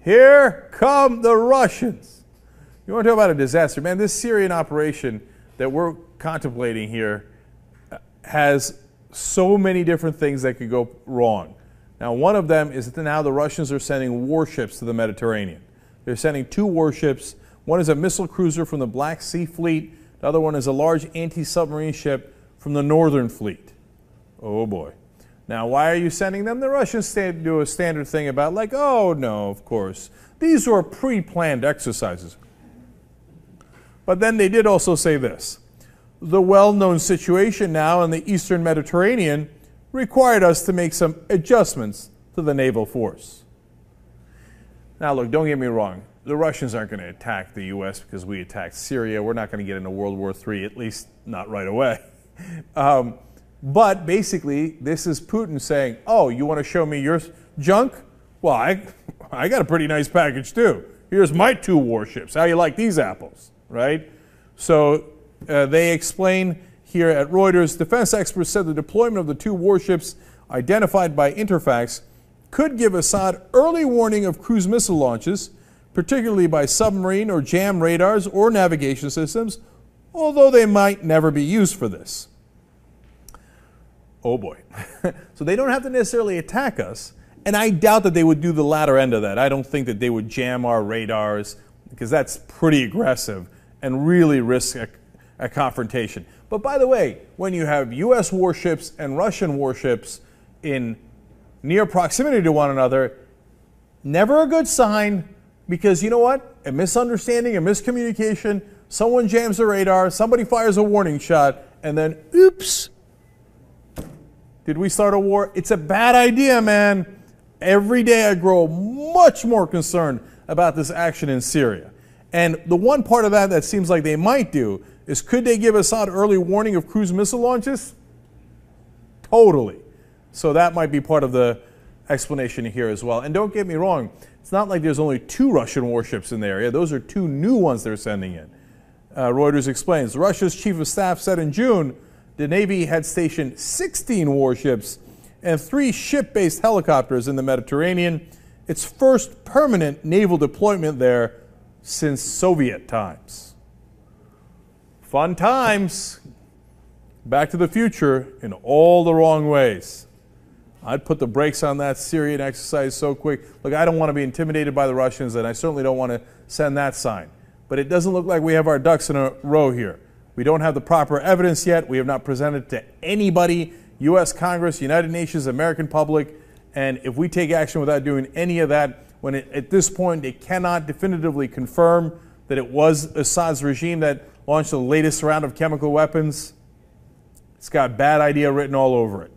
Here come the Russians. You want to talk about a disaster? Man, this Syrian operation that we're contemplating here has so many different things that could go wrong. Now, one of them is that now the Russians are sending warships to the Mediterranean. They're sending 2 warships. One is a missile cruiser from the Black Sea Fleet. The other one is a large anti-submarine ship from the Northern Fleet. Oh boy. Now, why are you sending them? The Russians do a standard thing about like, oh no, of course. These are pre-planned exercises. But then they did also say this. The well-known situation now in the Eastern Mediterranean required us to make some adjustments to the naval force. Now look, don't get me wrong. The Russians aren't going to attack the U.S. because we attacked Syria. We're not going to get into World War III, at least not right away. But basically, this is Putin saying, oh, you want to show me your junk? Well, I got a pretty nice package too. Here's my 2 warships. How you like these apples, right? So they explain here at Reuters, defense experts said the deployment of the 2 warships identified by Interfax could give Assad early warning of cruise missile launches, particularly by submarine or jam radars or navigation systems, although they might never be used for this. Oh boy. So they don't have to necessarily attack us, and I doubt that they would do the latter end of that. I don't think that they would jam our radars, because that's pretty aggressive and really risk a confrontation. But by the way, when you have U.S. warships and Russian warships in near proximity to one another, never a good sign, because you know what? A misunderstanding, a miscommunication, someone jams the radar, somebody fires a warning shot, and then, oops, did we start a war? It's a bad idea, man. Every day I grow much more concerned about this action in Syria. And the one part of that seems like they might do is, could they give Assad early warning of cruise missile launches? Totally. So that might be part of the explanation here as well. And don't get me wrong, it's not like there's only 2 Russian warships in the area. Those are 2 new ones they're sending in. Reuters explains, Russia's chief of staff said in June the Navy had stationed 16 warships and 3 ship-based helicopters in the Mediterranean, its first permanent naval deployment there since Soviet times. Fun times. Back to the future in all the wrong ways. I'd put the brakes on that Syrian exercise so quick. Look, I don't want to be intimidated by the Russians, and I certainly don't want to send that sign. But it doesn't look like we have our ducks in a row here. We don't have the proper evidence yet. We have not presented to anybody, U.S. Congress, United Nations, American public. And if we take action without doing any of that, when at this point it cannot definitively confirm that it was Assad's regime that launched the latest round of chemical weapons, it's got bad idea written all over it.